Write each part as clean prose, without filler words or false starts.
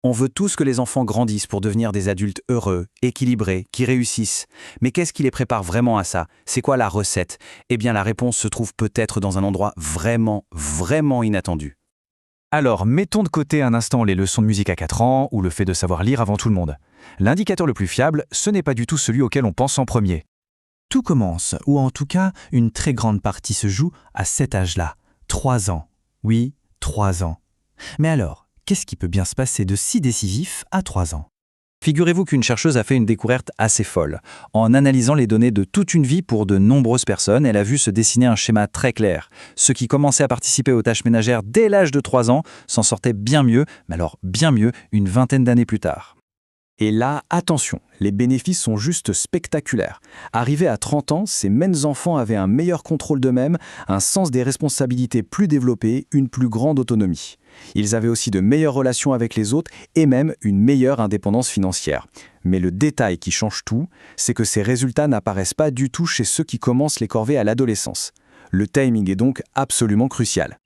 On veut tous que les enfants grandissent pour devenir des adultes heureux, équilibrés, qui réussissent. Mais qu'est-ce qui les prépare vraiment à ça? C'est quoi la recette? Eh bien, la réponse se trouve peut-être dans un endroit vraiment inattendu. Alors, mettons de côté un instant les leçons de musique à 4 ans ou le fait de savoir lire avant tout le monde. L'indicateur le plus fiable, ce n'est pas du tout celui auquel on pense en premier. Tout commence, ou en tout cas, une très grande partie se joue à cet âge-là. 3 ans. Oui, 3 ans. Mais alors, qu'est-ce qui peut bien se passer de si décisif à 3 ans? Figurez-vous qu'une chercheuse a fait une découverte assez folle. En analysant les données de toute une vie pour de nombreuses personnes, elle a vu se dessiner un schéma très clair. Ceux qui commençaient à participer aux tâches ménagères dès l'âge de 3 ans s'en sortaient bien mieux, mais alors bien mieux, une vingtaine d'années plus tard. Et là, attention, les bénéfices sont juste spectaculaires. Arrivés à 30 ans, ces mêmes enfants avaient un meilleur contrôle d'eux-mêmes, un sens des responsabilités plus développé, une plus grande autonomie. Ils avaient aussi de meilleures relations avec les autres et même une meilleure indépendance financière. Mais le détail qui change tout, c'est que ces résultats n'apparaissent pas du tout chez ceux qui commencent les corvées à l'adolescence. Le timing est donc absolument crucial.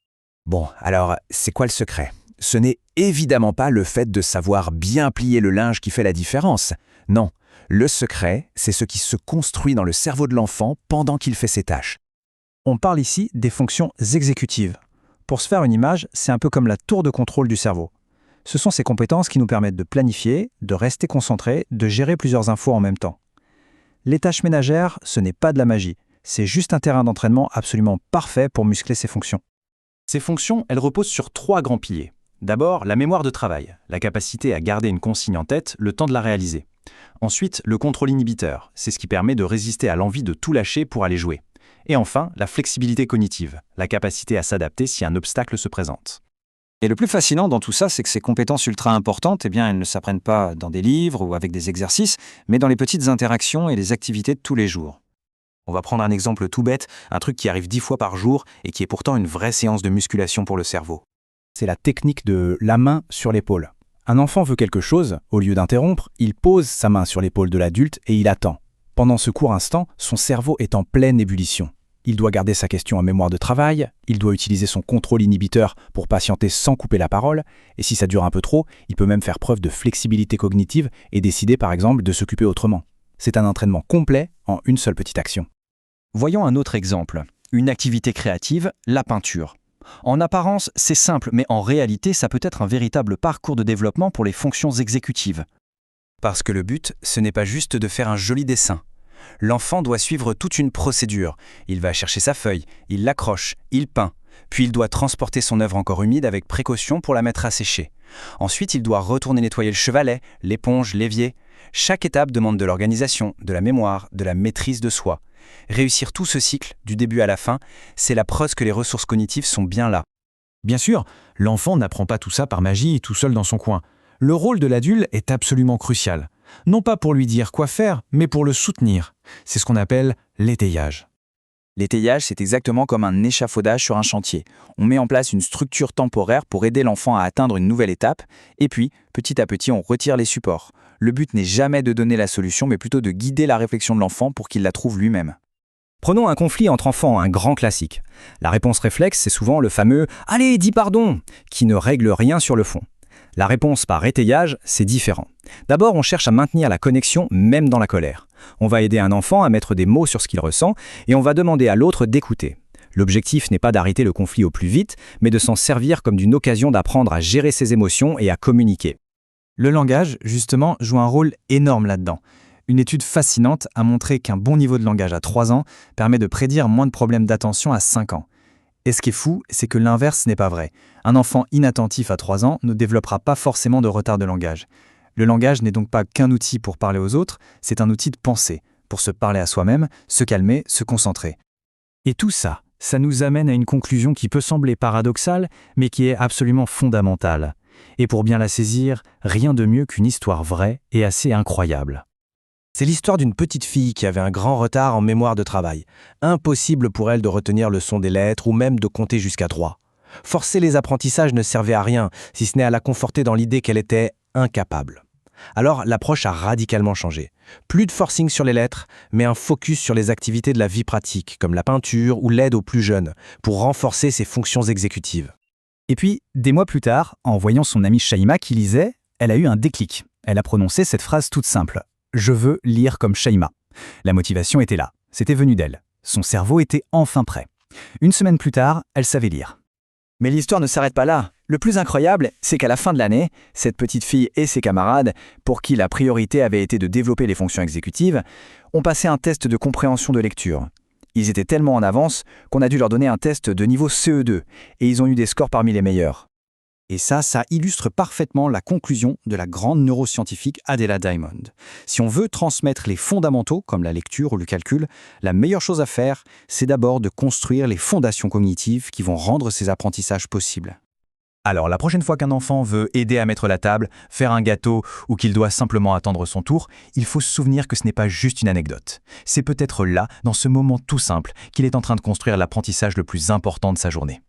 Bon, alors, c'est quoi le secret? Ce n'est évidemment pas le fait de savoir bien plier le linge qui fait la différence. Non, le secret, c'est ce qui se construit dans le cerveau de l'enfant pendant qu'il fait ses tâches. On parle ici des fonctions exécutives. Pour se faire une image, c'est un peu comme la tour de contrôle du cerveau. Ce sont ces compétences qui nous permettent de planifier, de rester concentré, de gérer plusieurs infos en même temps. Les tâches ménagères, ce n'est pas de la magie. C'est juste un terrain d'entraînement absolument parfait pour muscler ces fonctions. Ces fonctions, elles reposent sur 3 grands piliers. D'abord, la mémoire de travail, la capacité à garder une consigne en tête le temps de la réaliser. Ensuite, le contrôle inhibiteur, c'est ce qui permet de résister à l'envie de tout lâcher pour aller jouer. Et enfin, la flexibilité cognitive, la capacité à s'adapter si un obstacle se présente. Et le plus fascinant dans tout ça, c'est que ces compétences ultra importantes, elles ne s'apprennent pas dans des livres ou avec des exercices, mais dans les petites interactions et les activités de tous les jours. On va prendre un exemple tout bête, un truc qui arrive 10 fois par jour et qui est pourtant une vraie séance de musculation pour le cerveau. C'est la technique de la main sur l'épaule. Un enfant veut quelque chose, au lieu d'interrompre, il pose sa main sur l'épaule de l'adulte et il attend. Pendant ce court instant, son cerveau est en pleine ébullition. Il doit garder sa question en mémoire de travail, il doit utiliser son contrôle inhibiteur pour patienter sans couper la parole, et si ça dure un peu trop, il peut même faire preuve de flexibilité cognitive et décider par exemple de s'occuper autrement. C'est un entraînement complet en une seule petite action. Voyons un autre exemple, une activité créative, la peinture. En apparence, c'est simple, mais en réalité, ça peut être un véritable parcours de développement pour les fonctions exécutives. Parce que le but, ce n'est pas juste de faire un joli dessin. L'enfant doit suivre toute une procédure. Il va chercher sa feuille, il l'accroche, il peint. Puis il doit transporter son œuvre encore humide avec précaution pour la mettre à sécher. Ensuite, il doit retourner nettoyer le chevalet, l'éponge, l'évier. Chaque étape demande de l'organisation, de la mémoire, de la maîtrise de soi. Réussir tout ce cycle, du début à la fin, c'est la preuve que les ressources cognitives sont bien là. Bien sûr, l'enfant n'apprend pas tout ça par magie tout seul dans son coin. Le rôle de l'adulte est absolument crucial. Non pas pour lui dire quoi faire, mais pour le soutenir. C'est ce qu'on appelle l'étayage. L'étayage, c'est exactement comme un échafaudage sur un chantier. On met en place une structure temporaire pour aider l'enfant à atteindre une nouvelle étape, et puis, petit à petit, on retire les supports. Le but n'est jamais de donner la solution, mais plutôt de guider la réflexion de l'enfant pour qu'il la trouve lui-même. Prenons un conflit entre enfants, un grand classique. La réponse réflexe, c'est souvent le fameux « Allez, dis pardon !» qui ne règle rien sur le fond. La réponse par étayage, c'est différent. D'abord, on cherche à maintenir la connexion même dans la colère. On va aider un enfant à mettre des mots sur ce qu'il ressent et on va demander à l'autre d'écouter. L'objectif n'est pas d'arrêter le conflit au plus vite, mais de s'en servir comme d'une occasion d'apprendre à gérer ses émotions et à communiquer. Le langage, justement, joue un rôle énorme là-dedans. Une étude fascinante a montré qu'un bon niveau de langage à 3 ans permet de prédire moins de problèmes d'attention à 5 ans. Et ce qui est fou, c'est que l'inverse n'est pas vrai. Un enfant inattentif à 3 ans ne développera pas forcément de retard de langage. Le langage n'est donc pas qu'un outil pour parler aux autres, c'est un outil de pensée, pour se parler à soi-même, se calmer, se concentrer. Et tout ça, ça nous amène à une conclusion qui peut sembler paradoxale, mais qui est absolument fondamentale. Et pour bien la saisir, rien de mieux qu'une histoire vraie et assez incroyable. C'est l'histoire d'une petite fille qui avait un grand retard en mémoire de travail. Impossible pour elle de retenir le son des lettres ou même de compter jusqu'à 3. Forcer les apprentissages ne servait à rien, si ce n'est à la conforter dans l'idée qu'elle était incapable. Alors l'approche a radicalement changé. Plus de forcing sur les lettres, mais un focus sur les activités de la vie pratique, comme la peinture ou l'aide aux plus jeunes, pour renforcer ses fonctions exécutives. Et puis, des mois plus tard, en voyant son amie Shaima qui lisait, Elle a eu un déclic. Elle a prononcé cette phrase toute simple. « Je veux lire comme Shaima ». La motivation était là. C'était venu d'elle. Son cerveau était enfin prêt. Une semaine plus tard, elle savait lire. Mais l'histoire ne s'arrête pas là. Le plus incroyable, c'est qu'à la fin de l'année, cette petite fille et ses camarades, pour qui la priorité avait été de développer les fonctions exécutives, ont passé un test de compréhension de lecture. Ils étaient tellement en avance qu'on a dû leur donner un test de niveau CE2, et ils ont eu des scores parmi les meilleurs. Et ça illustre parfaitement la conclusion de la grande neuroscientifique Adela Diamond. Si on veut transmettre les fondamentaux, comme la lecture ou le calcul, la meilleure chose à faire, c'est d'abord de construire les fondations cognitives qui vont rendre ces apprentissages possibles. Alors, la prochaine fois qu'un enfant veut aider à mettre la table, faire un gâteau ou qu'il doit simplement attendre son tour, il faut se souvenir que ce n'est pas juste une anecdote. C'est peut-être là, dans ce moment tout simple, qu'il est en train de construire l'apprentissage le plus important de sa journée.